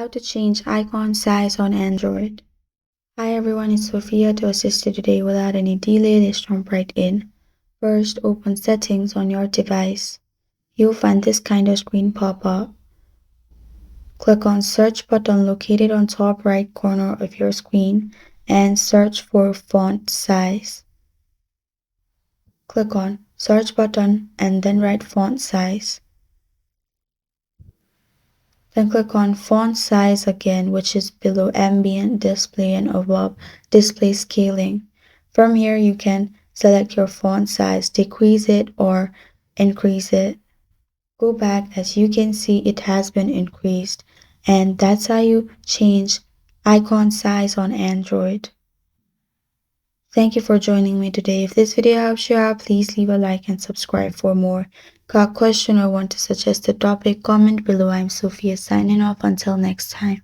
How to change icon size on Android. Hi everyone, it's Sophia to assist you today. Without any delay, let's jump right in. First, open settings on your device. You'll find this kind of screen pop up. Click on search button located on top right corner of your screen and search for font size. Click on search button and then write font size. Then click on font size again, which is below ambient display and above display scaling. From here, you can select your font size, decrease it or increase it. Go back. As you can see, it has been increased, and that's how you change icon size on Android. Thank you for joining me today. If this video helps you out, please leave a like and subscribe for more. Got a question or want to suggest a topic? Comment below. I'm Sophia signing off. Until next time.